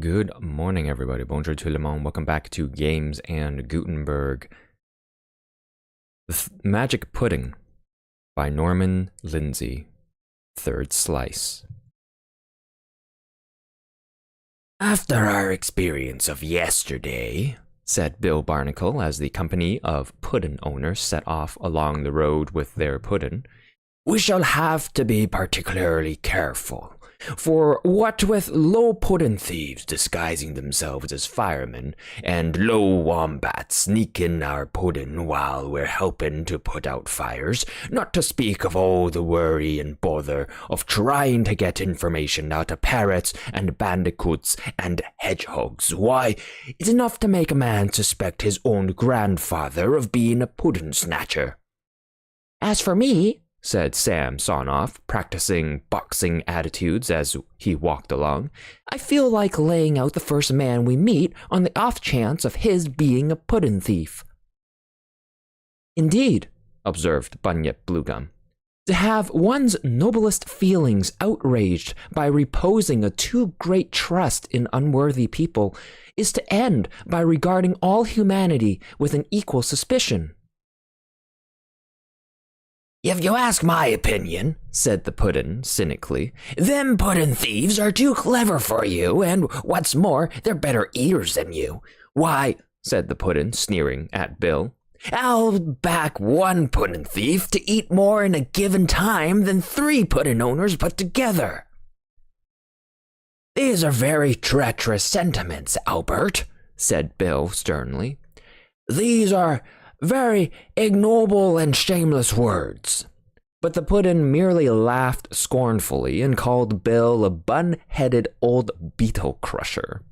Good morning, everybody. Bonjour tout le monde. Welcome back to Games and Gutenberg. The Magic Pudding by Norman Lindsay. Third slice. After our experience of yesterday, said Bill Barnacle as the company of puddin' owners set off along the road with their puddin', we shall have to be particularly careful. For what with low puddin' thieves disguising themselves as firemen, and low wombats sneaking our puddin' while we're helping to put out fires, not to speak of all the worry and bother of trying to get information out of parrots and bandicoots and hedgehogs, why, it's enough to make a man suspect his own grandfather of being a puddin' snatcher. As for me, said Sam Sonoff, practicing boxing attitudes as he walked along, I feel like laying out the first man we meet on the off chance of his being a puddin' thief. Indeed, observed Bunyip Bluegum, to have one's noblest feelings outraged by reposing a too great trust in unworthy people is to end by regarding all humanity with an equal suspicion. If you ask my opinion, said the puddin' cynically, them puddin' thieves are too clever for you, and what's more, they're better eaters than you. Why, said the puddin', sneering at Bill, I'll back one puddin' thief to eat more in a given time than 3 puddin' owners put together. These are very treacherous sentiments, Albert, said Bill sternly. These are very ignoble and shameless words. But the puddin' merely laughed scornfully and called Bill a bun-headed old beetle crusher.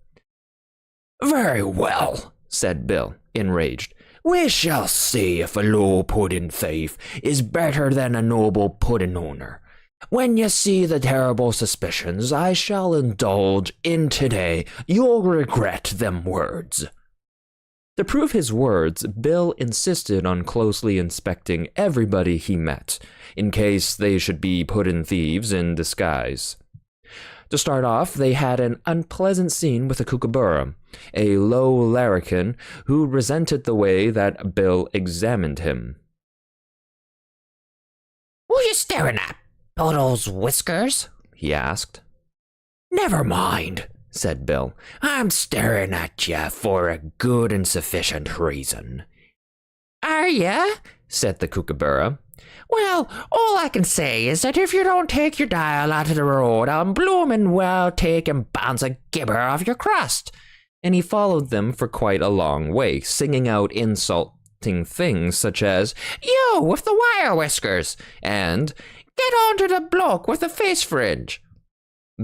Very well, said Bill, enraged. We shall see if a low puddin' thief is better than a noble puddin' owner. When you see the terrible suspicions I shall indulge in today, you'll regret them words. To prove his words, Bill insisted on closely inspecting everybody he met, in case they should be puddin' thieves in disguise. To start off, they had an unpleasant scene with a kookaburra, a low larrikin who resented the way that Bill examined him. "Who you staring at, Poodle's whiskers?" he asked. "Never mind," said Bill. I'm staring at you for a good and sufficient reason. Are ya? Said the kookaburra. Well, all I can say is that if you don't take your dial out of the road, I'll bloomin' well take and bounce a gibber off your crust. And he followed them for quite a long way, singing out insulting things such as, You with the wire whiskers, and Get on to the bloke with the face fringe.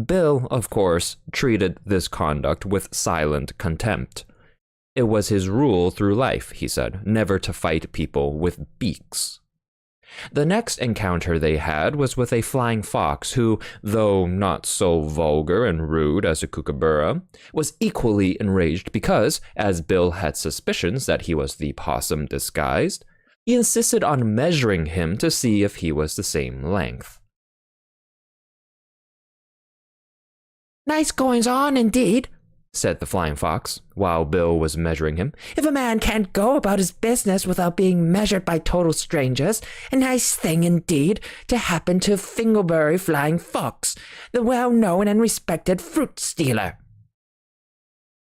Bill, of course, treated this conduct with silent contempt. It was his rule through life, he said, never to fight people with beaks. The next encounter they had was with a flying fox who, though not so vulgar and rude as a kookaburra, was equally enraged because, as Bill had suspicions that he was the possum disguised, he insisted on measuring him to see if he was the same length. Nice goings-on, indeed, said the flying fox, while Bill was measuring him. If a man can't go about his business without being measured by total strangers, a nice thing indeed to happen to Finglebury Flying Fox, the well-known and respected fruit stealer.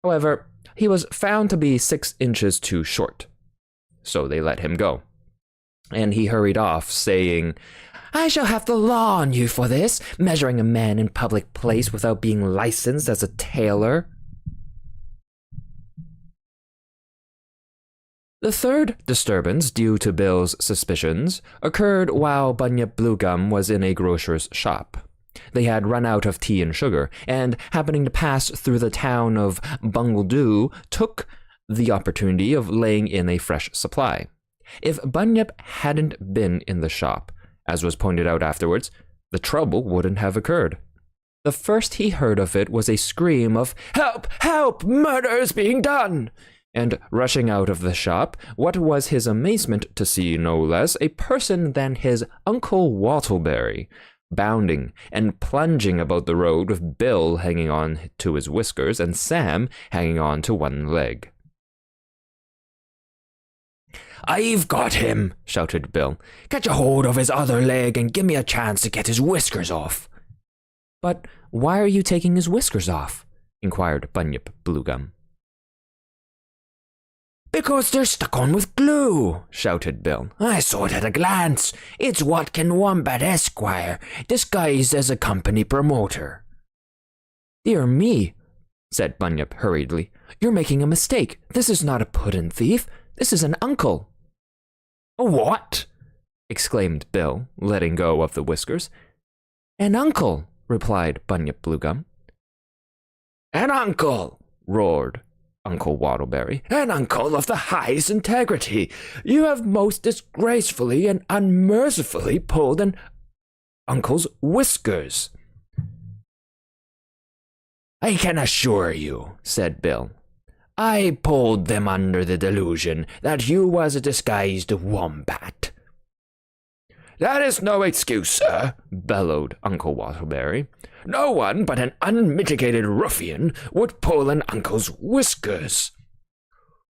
However, he was found to be 6 inches too short, so they let him go. And he hurried off, saying, I shall have the law on you for this, measuring a man in public place without being licensed as a tailor. The third disturbance due to Bill's suspicions occurred while Bunyip Bluegum was in a grocer's shop. They had run out of tea and sugar, and happening to pass through the town of Bungledoo, took the opportunity of laying in a fresh supply. If Bunyip hadn't been in the shop, as was pointed out afterwards, the trouble wouldn't have occurred. The first he heard of it was a scream of, Help! Help! Murder is being done! And rushing out of the shop, what was his amazement to see no less a person than his Uncle Wattleberry, bounding and plunging about the road with Bill hanging on to his whiskers and Sam hanging on to one leg. "I've got him," shouted Bill. "Catch a hold of his other leg and give me a chance to get his whiskers off." "But why are you taking his whiskers off?" inquired Bunyip Bluegum. "Because they're stuck on with glue," shouted Bill. "I saw it at a glance. It's Watkin Wombat Esquire, disguised as a company promoter." "Dear me," said Bunyip hurriedly. "You're making a mistake. This is not a puddin' thief. This is an uncle." "A what?" exclaimed Bill, letting go of the whiskers. "An uncle," replied Bunyip Bluegum. "An uncle!" roared Uncle Wattleberry. "An uncle of the highest integrity! You have most disgracefully and unmercifully pulled an uncle's whiskers." "I can assure you," said Bill, "I pulled them under the delusion that you was a disguised wombat." "That is no excuse, sir," bellowed Uncle Wattleberry. "No one but an unmitigated ruffian would pull an uncle's whiskers."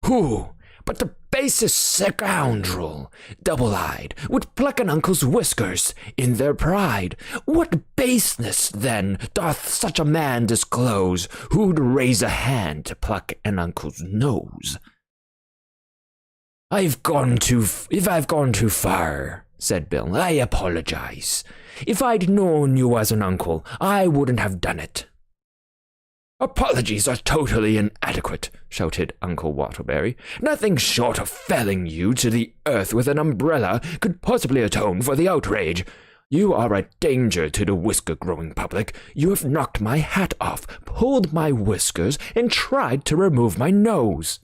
"Who but the basest scoundrel, double-eyed, would pluck an uncle's whiskers in their pride? What baseness, then, doth such a man disclose who'd raise a hand to pluck an uncle's nose?" If I've gone too far," said Bill, "I apologize. If I'd known you was an uncle, I wouldn't have done it." "Apologies are totally inadequate," shouted Uncle Wattleberry. "Nothing short of felling you to the earth with an umbrella could possibly atone for the outrage. You are a danger to the whisker-growing public. You have knocked my hat off, pulled my whiskers, and tried to remove my nose."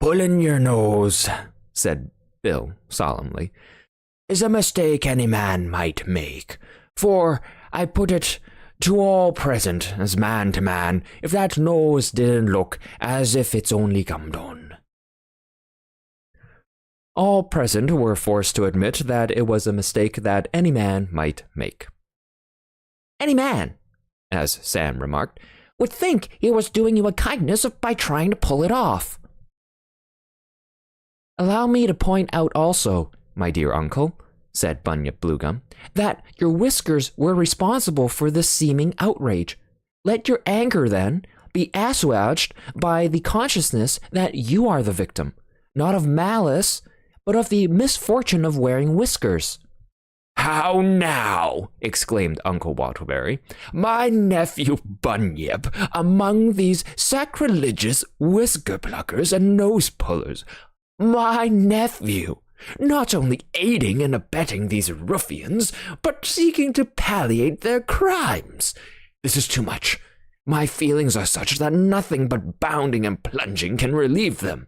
"Pulling your nose," said Bill solemnly, "is a mistake any man might make, for I put it to all present, as man to man, if that nose didn't look as if it's only gummed on." All present were forced to admit that it was a mistake that any man might make. "Any man," as Sam remarked, "would think he was doing you a kindness by trying to pull it off." "Allow me to point out also, my dear uncle," said Bunyip Bluegum, "that your whiskers were responsible for this seeming outrage. Let your anger, then, be assuaged by the consciousness that you are the victim, not of malice, but of the misfortune of wearing whiskers." "How now?" exclaimed Uncle Wattleberry. "My nephew Bunyip among these sacrilegious whisker-pluckers and nose-pullers? My nephew, not only aiding and abetting these ruffians, but seeking to palliate their crimes. This is too much. My feelings are such that nothing but bounding and plunging can relieve them."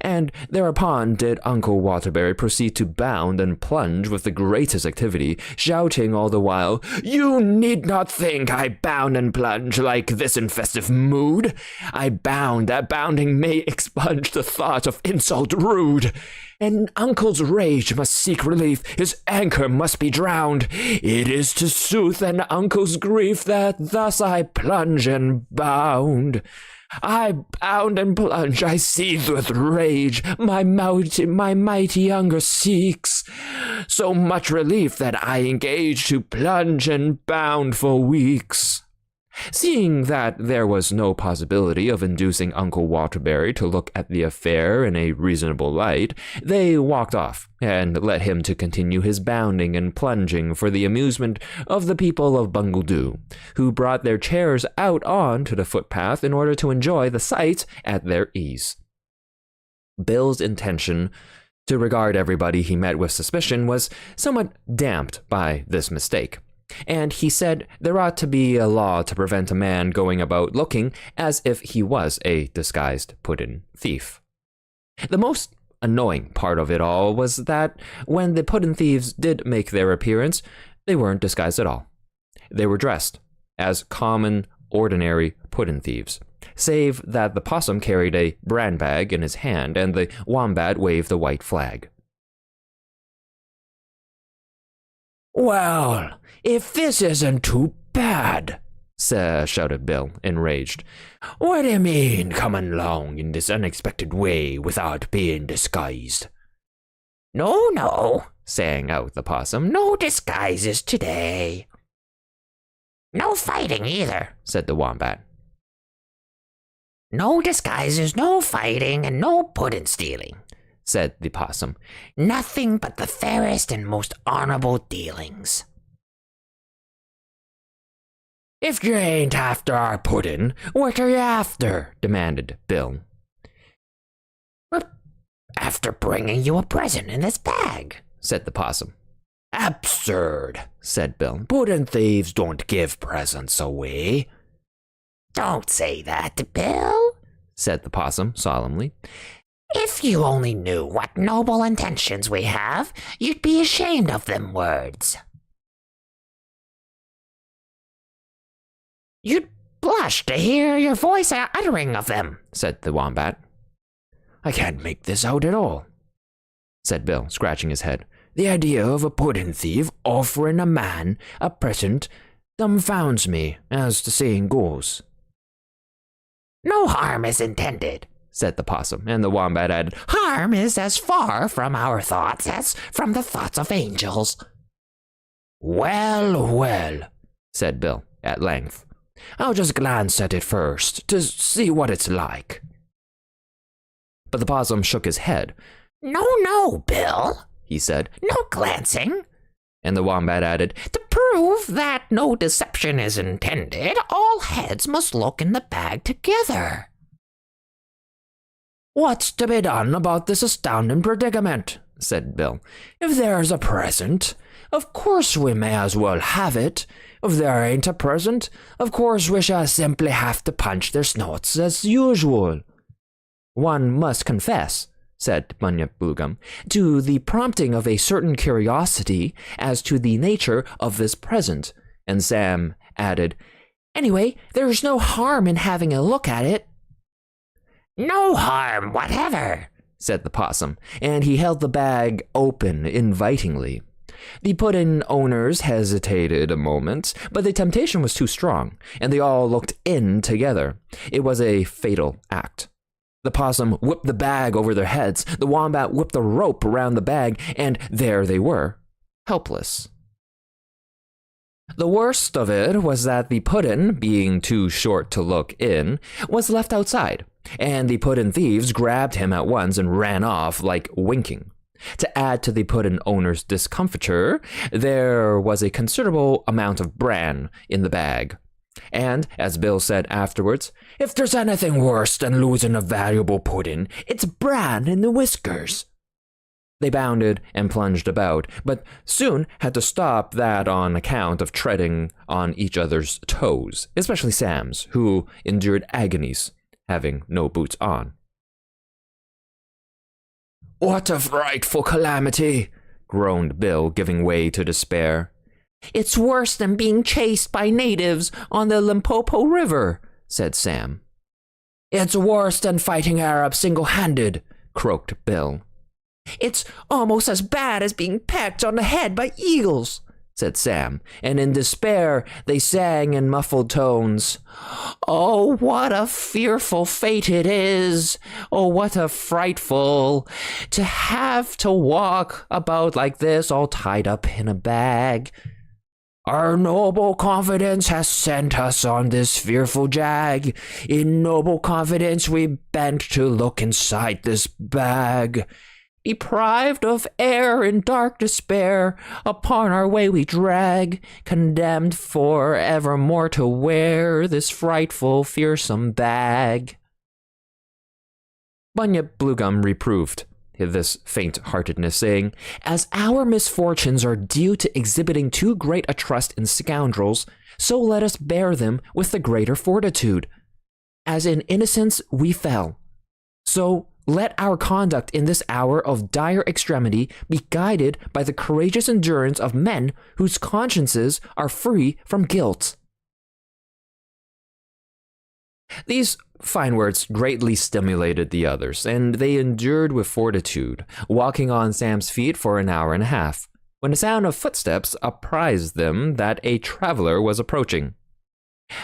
And thereupon did Uncle Wattleberry proceed to bound and plunge with the greatest activity, shouting all the while, "You need not think I bound and plunge like this in festive mood. I bound that bounding may expunge the thought of insult rude. An uncle's rage must seek relief, his anger must be drowned. It is to soothe an uncle's grief that thus I plunge and bound. I bound and plunge, I seethe with rage, my mighty anger seeks so much relief that I engage to plunge and bound for weeks." Seeing that there was no possibility of inducing Uncle Wattleberry to look at the affair in a reasonable light, they walked off and let him to continue his bounding and plunging for the amusement of the people of Bungledoo, who brought their chairs out on to the footpath in order to enjoy the sight at their ease. Bill's intention to regard everybody he met with suspicion was somewhat damped by this mistake, and he said there ought to be a law to prevent a man going about looking as if he was a disguised puddin' thief. The most annoying part of it all was that when the puddin' thieves did make their appearance, they weren't disguised at all. They were dressed as common, ordinary puddin' thieves, save that the possum carried a bran bag in his hand and the wombat waved a white flag. Well, if this isn't too bad, shouted Bill, enraged. What do you mean coming along in this unexpected way without being disguised? No, no, sang out the possum. No disguises today. No fighting either, said the wombat. No disguises, no fighting, and no pudding stealing, said the possum. Nothing but the fairest and most honorable dealings. If you ain't after our pudding, what are you after? Demanded Bill. We're after bringing you a present in this bag, said the possum. Absurd, said Bill. Pudding thieves don't give presents away. Don't say that, Bill, said the possum solemnly. If you only knew what noble intentions we have, you'd be ashamed of them words. You'd blush to hear your voice uttering of them, said the wombat. I can't make this out at all, said Bill, scratching his head. The idea of a pudding thief offering a man a present dumbfounds me, as the saying goes. No harm is intended, said the possum, and the wombat added, harm is as far from our thoughts as from the thoughts of angels. Well, well, said Bill, at length. I'll just glance at it first, to see what it's like. But the possum shook his head. No, no, Bill, he said, no glancing. And the wombat added, to prove that no deception is intended, all heads must look in the bag together. What's to be done about this astounding predicament? Said Bill. If there's a present, of course we may as well have it. If there ain't a present, of course we shall simply have to punch their snots as usual. One must confess, said Bunyip Bluegum, to the prompting of a certain curiosity as to the nature of this present, and Sam added, anyway, there's no harm in having a look at it. No harm whatever, said the possum, and he held the bag open invitingly. The pudding owners hesitated a moment, but the temptation was too strong, and they all looked in together. It was a fatal act. The possum whipped the bag over their heads, the wombat whipped the rope around the bag, and there they were, helpless. The worst of it was that the pudding, being too short to look in, was left outside, and the pudding thieves grabbed him at once and ran off like winking. To add to the pudding owner's discomfiture, there was a considerable amount of bran in the bag. And, as Bill said afterwards, if there's anything worse than losing a valuable pudding, it's bran in the whiskers. They bounded and plunged about, but soon had to stop that on account of treading on each other's toes, especially Sam's, who endured agonies, having no boots on. What a frightful calamity, groaned Bill, giving way to despair. It's worse than being chased by natives on the Limpopo River, said Sam. It's worse than fighting Arabs single-handed, croaked Bill. It's almost as bad as being pecked on the head by eagles, said Sam, and in despair they sang in muffled tones, Oh, what a fearful fate it is! Oh, what a frightful, to have to walk about like this all tied up in a bag. Our noble confidence has sent us on this fearful jag. In noble confidence we bent to look inside this bag. Deprived of air in dark despair, upon our way we drag, condemned for evermore to wear this frightful, fearsome bag. Bunyip Bluegum reproved this faint-heartedness, saying, As our misfortunes are due to exhibiting too great a trust in scoundrels, so let us bear them with the greater fortitude. As in innocence we fell, so let our conduct in this hour of dire extremity be guided by the courageous endurance of men whose consciences are free from guilt. These fine words greatly stimulated the others, and they endured with fortitude, walking on Sam's feet for an hour and a half. when a sound of footsteps apprised them that a traveler was approaching.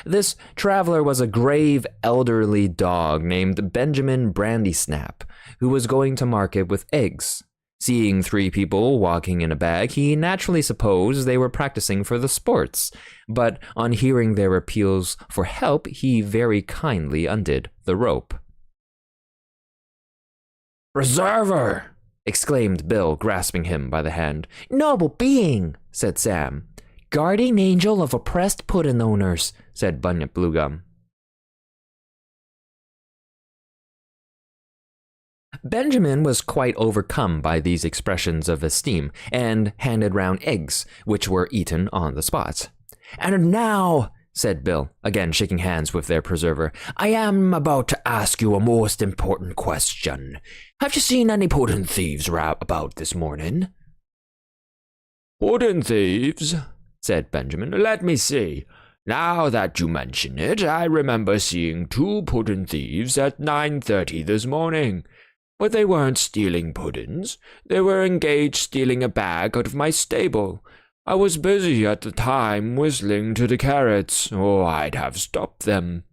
This traveler was a grave elderly dog named Benjamin Brandysnap, who was going to market with eggs. Seeing 3 people walking in a bag, he naturally supposed they were practicing for the sports, but on hearing their appeals for help, he very kindly undid the rope. "Preserver!" exclaimed Bill, grasping him by the hand. "Noble being," said Sam. "Guardian angel of oppressed puddin' owners," said Bunyip Bluegum. Benjamin was quite overcome by these expressions of esteem, and handed round eggs, which were eaten on the spot. "And now," said Bill, again shaking hands with their preserver, "I am about to ask you a most important question. Have you seen any puddin' thieves about this morning?" "Puddin' thieves?" said Benjamin. "Let me see. Now that you mention it, I remember seeing 2 puddin' thieves at 9:30 this morning. But they weren't stealing puddings. They were engaged stealing a bag out of my stable. I was busy at the time whistling to the carrots, or I'd have stopped them."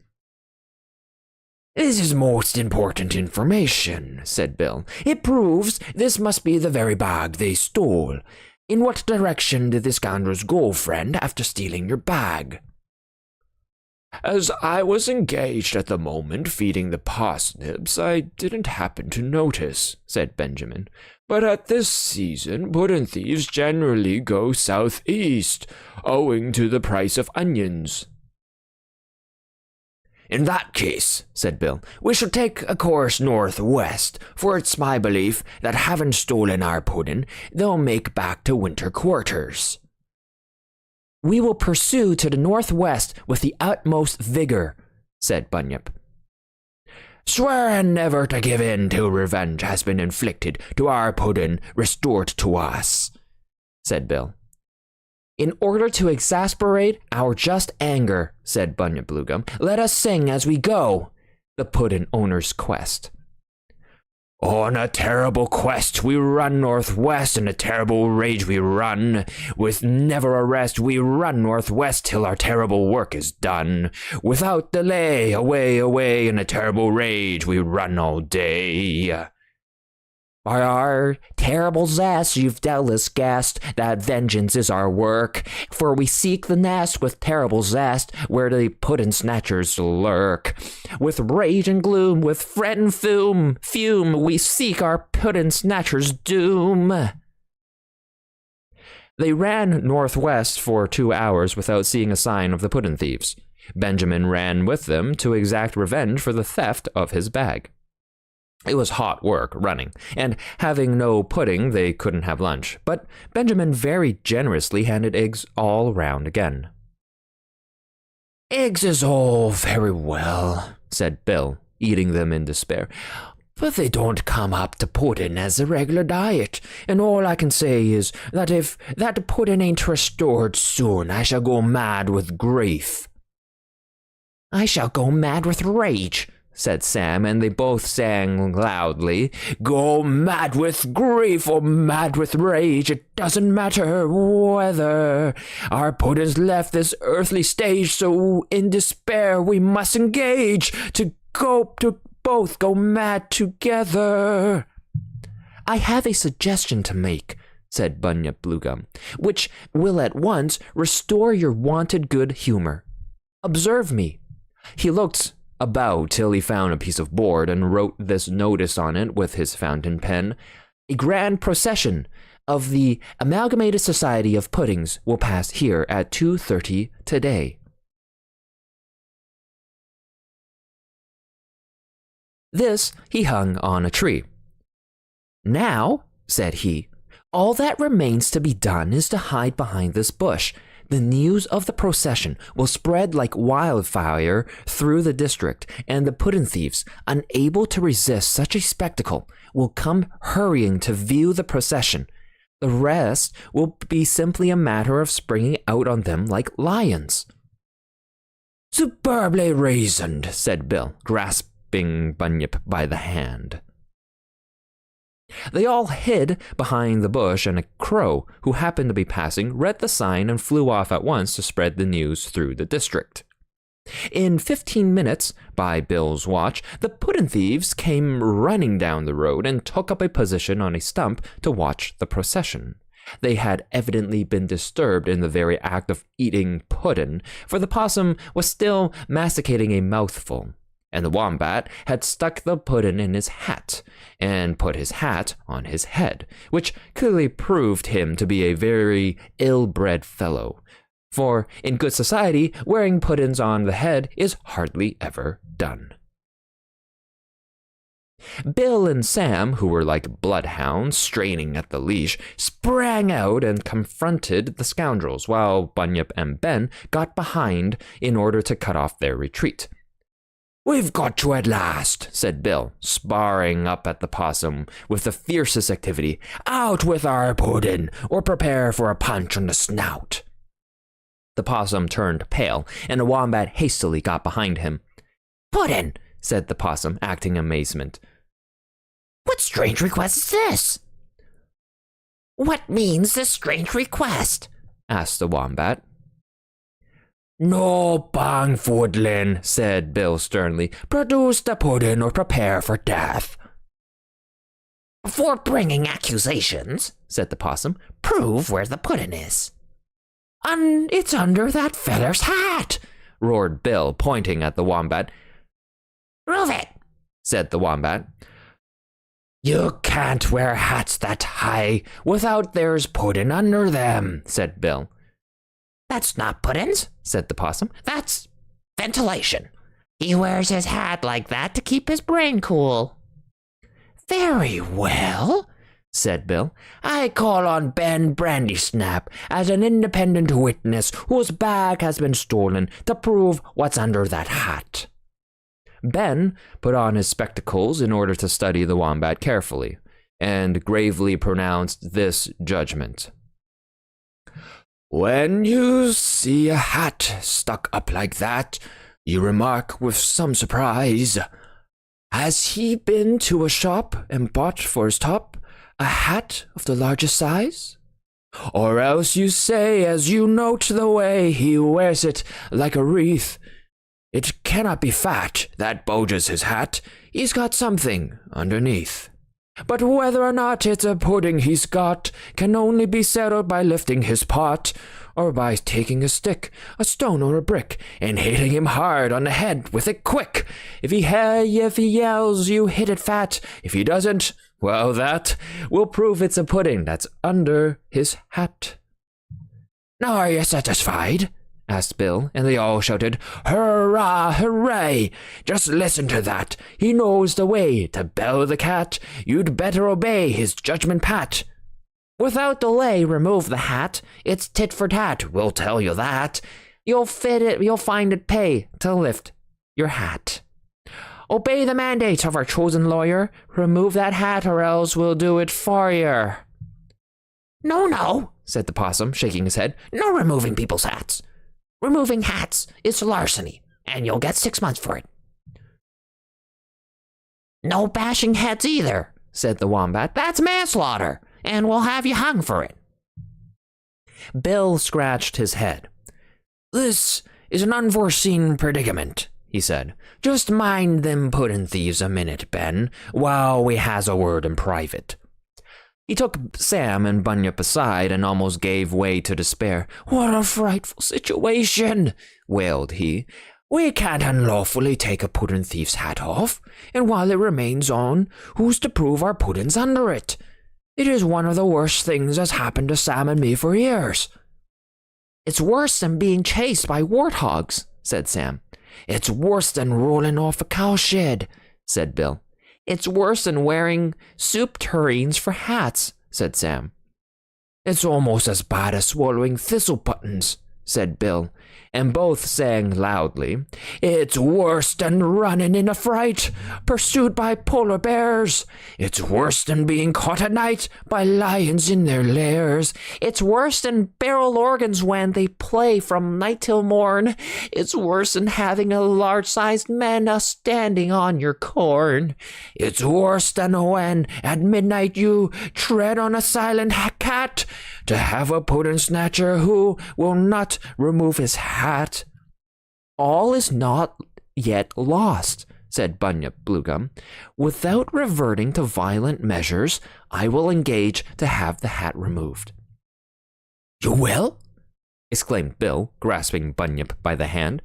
"This is most important information," said Bill. "It proves this must be the very bag they stole. In what direction did the scoundrels go, friend, after stealing your bag?" "As I was engaged at the moment feeding the parsnips, I didn't happen to notice," said Benjamin. "But at this season, puddin' thieves generally go southeast, owing to the price of onions." "In that case," said Bill, "we shall take a course northwest, for it's my belief that having stolen our pudding, they'll make back to winter quarters." "We will pursue to the northwest with the utmost vigor," said Bunyip. "Swear never to give in till revenge has been inflicted, to our pudding restored to us," said Bill. "In order to exasperate our just anger," said Bunyip Bluegum, "let us sing as we go, the pudding owner's quest." "On a terrible quest we run northwest, in a terrible rage we run. With never a rest we run northwest till our terrible work is done. Without delay, away, away, in a terrible rage we run all day." "By our terrible zest, you've doubtless guessed that vengeance is our work, for we seek the nest with terrible zest where the puddin' snatchers lurk. With rage and gloom, with fret and fume, we seek our puddin' snatchers' doom." They ran northwest for 2 hours without seeing a sign of the puddin' thieves. Benjamin ran with them to exact revenge for the theft of his bag. It was hot work running, and having no pudding, they couldn't have lunch, but Benjamin very generously handed eggs all round again. "Eggs is all very well," said Bill, eating them in despair, "but they don't come up to pudding as a regular diet, and all I can say is that if that pudding ain't restored soon, I shall go mad with grief." "I shall go mad with rage," said Sam, and they both sang loudly, "Go mad with grief or mad with rage, it doesn't matter whether. Our pudding's left this earthly stage, so in despair we must engage to both go mad together." "I have a suggestion to make," said Bunyip Bluegum, "which will at once restore your wonted good humor. Observe me." He looked about till he found a piece of board and wrote this notice on it with his fountain pen: "A grand procession of the Amalgamated Society of Puddings will pass here at 2:30 today." This he hung on a tree. "Now," said he, "all that remains to be done is to hide behind this bush. The news of the procession will spread like wildfire through the district, and the puddin' thieves, unable to resist such a spectacle, will come hurrying to view the procession. The rest will be simply a matter of springing out on them like lions." "Superbly reasoned," said Bill, grasping Bunyip by the hand. They all hid behind the bush, and a crow, who happened to be passing, read the sign and flew off at once to spread the news through the district. In 15 minutes, by Bill's watch, the pudding thieves came running down the road and took up a position on a stump to watch the procession. They had evidently been disturbed in the very act of eating pudding, for the possum was still masticating a mouthful, and the wombat had stuck the pudding in his hat and put his hat on his head, which clearly proved him to be a very ill-bred fellow. For in good society, wearing puddings on the head is hardly ever done. Bill and Sam, who were like bloodhounds straining at the leash, sprang out and confronted the scoundrels, while Bunyip and Ben got behind in order to cut off their retreat. "We've got you at last," said Bill, sparring up at the possum with the fiercest activity. "Out with our pudding, or prepare for a punch on the snout." The possum turned pale, and the wombat hastily got behind him. "Pudding," said the possum, acting amazement. "What strange request is this?" "What means this strange request?" asked the wombat. "No bang foodlin," said Bill sternly. "Produce the pudding or prepare for death." "Before bringing accusations," said the possum, "prove where the pudding is." It's under that feller's hat," roared Bill, pointing at the wombat. "Prove it," said the wombat. "You can't wear hats that high without there's pudding under them," said Bill. "That's not puddings," said the possum. "That's ventilation. He wears his hat like that to keep his brain cool." "Very well," said Bill. "I call on Ben Brandysnap as an independent witness whose bag has been stolen to prove what's under that hat." Ben put on his spectacles in order to study the wombat carefully, and gravely pronounced this judgment. "When you see a hat stuck up like that, you remark with some surprise, 'Has he been to a shop and bought for his top a hat of the largest size?' Or else you say, as you note the way he wears it like a wreath, 'It cannot be fat that bulges his hat, he's got something underneath.' But whether or not it's a pudding he's got can only be settled by lifting his pot, or by taking a stick, a stone, or a brick, and hitting him hard on the head with it quick. If he yells, you hit it fat. If he doesn't, well, that will prove it's a pudding that's under his hat." "Now are you satisfied?" asked Bill, and they all shouted, "Hurrah, hooray! Just listen to that. He knows the way to bell the cat. You'd better obey his judgment pat." "Without delay, remove the hat. It's tit for tat, we'll tell you that. You'll find it pay to lift your hat. Obey the mandate of our chosen lawyer. Remove that hat, or else we'll do it for yer." No, said the possum, shaking his head. "No removing people's hats. Removing hats is larceny, and you'll get 6 months for it." "No bashing heads either," said the wombat. "That's manslaughter, and we'll have you hung for it." Bill scratched his head. "This is an unforeseen predicament," he said. "Just mind them puddin' thieves a minute, Ben, while we has a word in private." He took Sam and Bunyip aside and almost gave way to despair. "What a frightful situation," wailed he. "We can't unlawfully take a puddin' thief's hat off, and while it remains on, who's to prove our pudding's under it? It is one of the worst things that's happened to Sam and me for years." "It's worse than being chased by warthogs," said Sam. "It's worse than rolling off a cowshed," said Bill. "It's worse than wearing soup tureens for hats," said Sam. "It's almost as bad as swallowing thistle buttons," said Bill. and both sang loudly, "It's worse than running in a fright, pursued by polar bears. It's worse than being caught at night by lions in their lairs. It's worse than barrel organs when they play from night till morn. It's worse than having a large-sized man standing on your corn. It's worse than when at midnight you tread on a silent cat, to have a pudding snatcher who will not remove his hat." "All is not yet lost," said Bunyip Bluegum. "Without reverting to violent measures, I will engage to have the hat removed." "You will?" exclaimed Bill, grasping Bunyip by the hand.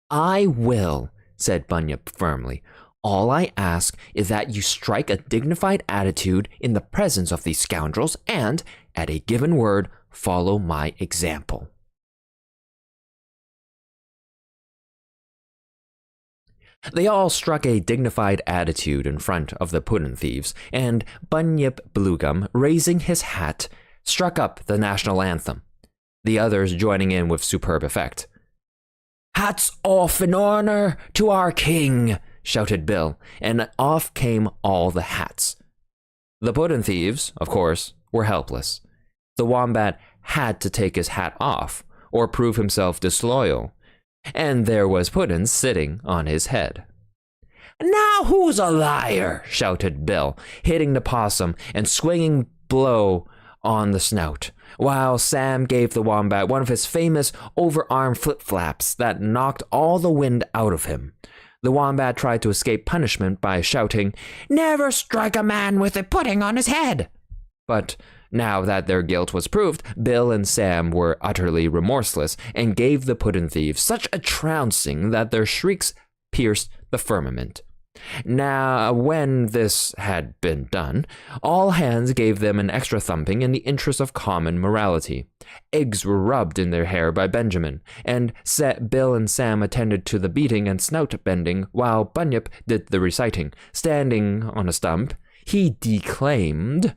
"I will," said Bunyip firmly. "All I ask is that you strike a dignified attitude in the presence of these scoundrels and, at a given word, follow my example." They all struck a dignified attitude in front of the pudding thieves, and Bunyip Bluegum, raising his hat, struck up the national anthem, the others joining in with superb effect. "Hats off in honor to our king," shouted Bill, and off came all the hats. The pudding thieves, of course, were helpless. The wombat had to take his hat off, or prove himself disloyal, and there was Puddin' sitting on his head. "Now who's a liar?" shouted Bill, hitting the possum and swinging blow on the snout, while Sam gave the wombat one of his famous overarm flip-flaps that knocked all the wind out of him. The wombat tried to escape punishment by shouting, "Never strike a man with a pudding on his head!" But now that their guilt was proved, Bill and Sam were utterly remorseless and gave the pudding thieves such a trouncing that their shrieks pierced the firmament. Now, when this had been done, all hands gave them an extra thumping in the interest of common morality. Eggs were rubbed in their hair by Benjamin, and Bill and Sam attended to the beating and snout bending while Bunyip did the reciting. Standing on a stump, he declaimed,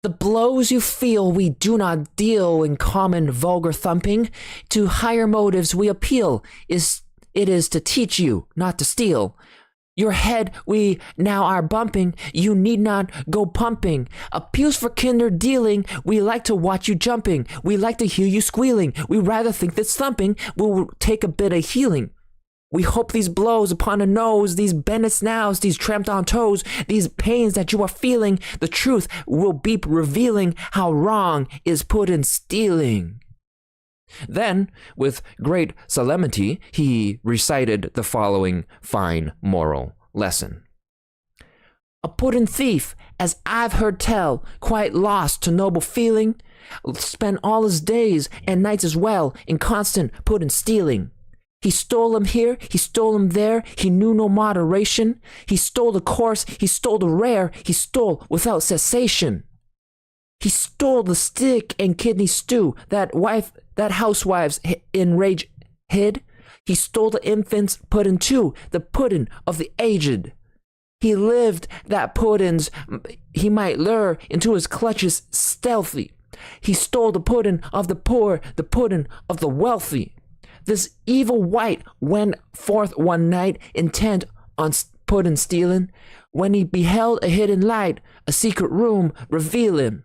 "The blows you feel we do not deal in common vulgar thumping. To higher motives we appeal. It is to teach you not to steal. Your head we now are bumping, you need not go pumping. Appeals for kinder dealing, we like to watch you jumping. We like to hear you squealing. We rather think that thumping will take a bit of healing. We hope these blows upon the nose, these bended snows, these tramped on toes, these pains that you are feeling, the truth will be revealing how wrong is puddin' stealing." Then, with great solemnity, he recited the following fine moral lesson. "A puddin' thief, as I've heard tell, quite lost to noble feeling, spent all his days and nights as well in constant puddin' stealing. He stole 'em here, he stole 'em there, he knew no moderation. He stole the coarse, he stole the rare, he stole without cessation. He stole the stick and kidney stew that housewives in rage hid. He stole the infant's puddin' too, the puddin' of the aged. He lived that puddins he might lure into his clutches stealthy. He stole the puddin' of the poor, the puddin' of the wealthy. This evil wight went forth one night, intent on puddin' stealing, when he beheld a hidden light, a secret room revealing.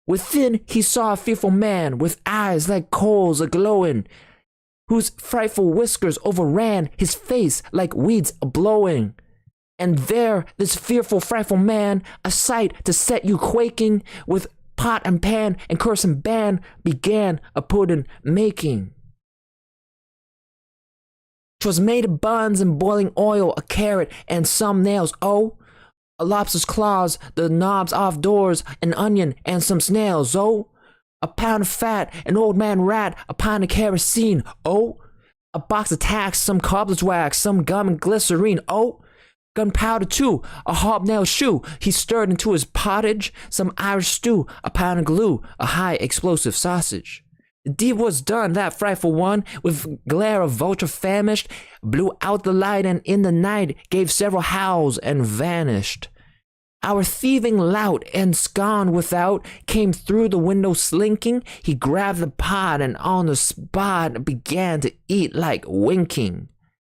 Within he saw a fearful man, with eyes like coals a-glowing, whose frightful whiskers overran his face like weeds a-blowing. And there this fearful, frightful man, a sight to set you quaking, with pot and pan and curse and ban, began a puddin' making. 'Twas made of buns and boiling oil, a carrot and some nails, oh, a lobster's claws, the knobs off doors, an onion and some snails, oh, a pound of fat, an old man rat, a pint of kerosene, oh, a box of tacks, some cobbler's wax, some gum and glycerine, oh, gunpowder too, a hobnail shoe, he stirred into his pottage, some Irish stew, a pound of glue, a high explosive sausage. The deed was done, that frightful one, with glare of vulture famished, blew out the light and in the night gave several howls and vanished. Our thieving lout, ensconed without, came through the window slinking. He grabbed the pot and on the spot began to eat like winking.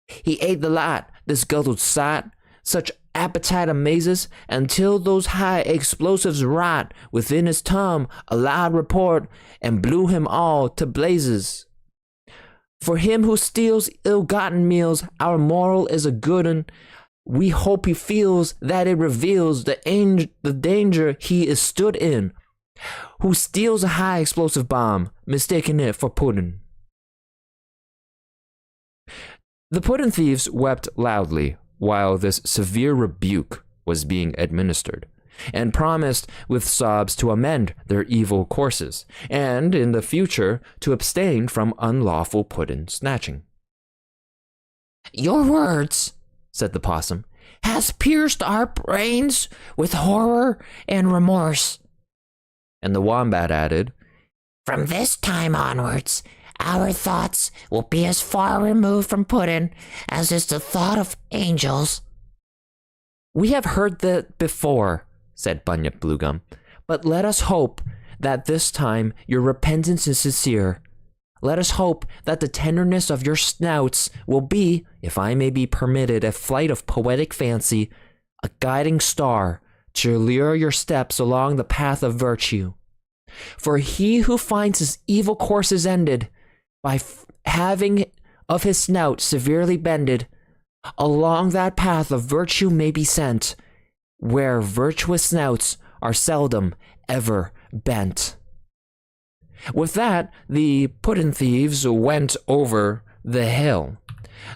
He ate the lot, this guzzled sot, such appetite amazes, until those high explosives wrought within his tongue a loud report and blew him all to blazes. For him who steals ill-gotten meals, our moral is a good un. We hope he feels that it reveals the danger he is stood in, who steals a high explosive bomb, mistaking it for pudding. The pudding thieves wept loudly while this severe rebuke was being administered, and promised with sobs to amend their evil courses, and in the future to abstain from unlawful pudding snatching. "Your words," said the possum, "has pierced our brains with horror and remorse." And the wombat added, "From this time onwards, our thoughts will be as far removed from pudding as is the thought of angels." "We have heard that before," said Bunyip Bluegum, "but let us hope that this time your repentance is sincere. Let us hope that the tenderness of your snouts will be, if I may be permitted a flight of poetic fancy, a guiding star to lure your steps along the path of virtue. For he who finds his evil courses ended by having of his snout severely bended, along that path of virtue may be sent, where virtuous snouts are seldom ever bent." With that, the pudding thieves went over the hill.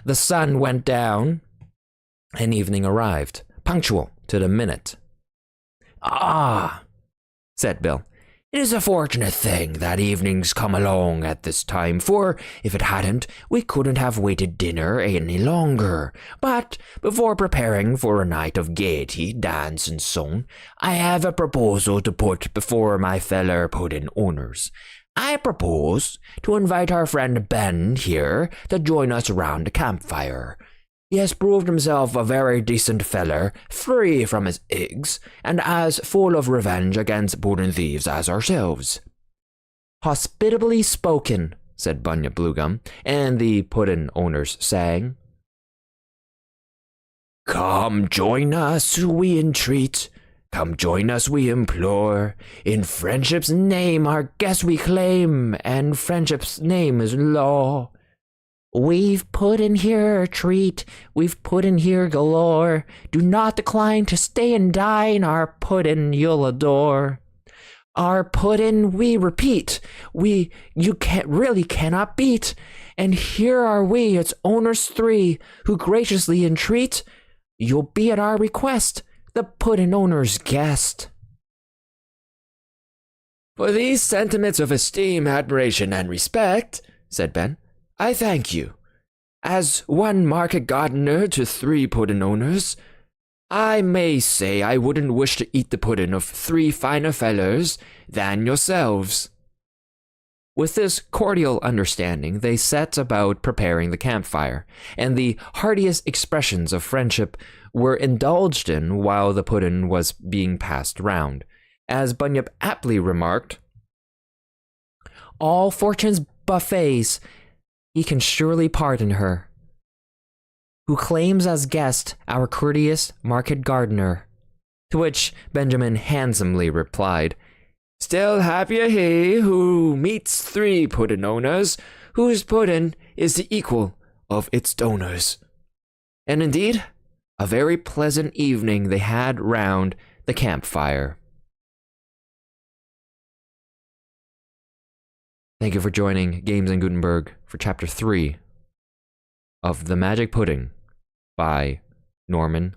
The sun went down, and evening arrived, punctual to the minute. "Ah," said Bill, "it is a fortunate thing that evenings come along at this time, for if it hadn't, we couldn't have waited dinner any longer. But before preparing for a night of gaiety, dance, and song, I have a proposal to put before my feller pudding owners. I propose to invite our friend Ben here to join us round the campfire. He has proved himself a very decent feller, free from his eggs, and as full of revenge against pudding thieves as ourselves." "Hospitably spoken," said Bunyip Bluegum, and the pudding owners sang. "Come join us, we entreat. Come join us, we implore. In friendship's name our guest we claim, and friendship's name is law. We've put in here a treat, we've put in here galore. Do not decline to stay and dine, our pudding you'll adore. Our pudding, we repeat, you really cannot beat. And here are we, its owners three, who graciously entreat you'll be at our request the pudding owner's guest." "For these sentiments of esteem, admiration, and respect," said Ben, "I thank you. As one market gardener to 3 pudding owners, I may say I wouldn't wish to eat the pudding of 3 finer fellers than yourselves." With this cordial understanding, they set about preparing the campfire, and the heartiest expressions of friendship were indulged in while the pudding was being passed round. As Bunyip aptly remarked, "All fortune's buffets, he can surely pardon her, who claims as guest our courteous market gardener." To which Benjamin handsomely replied, "Still happier he who meets 3 pudding owners, whose pudding is the equal of its donors." And indeed, a very pleasant evening they had round the campfire. Thank you for joining Games in Gutenberg for Chapter 3 of The Magic Pudding by Norman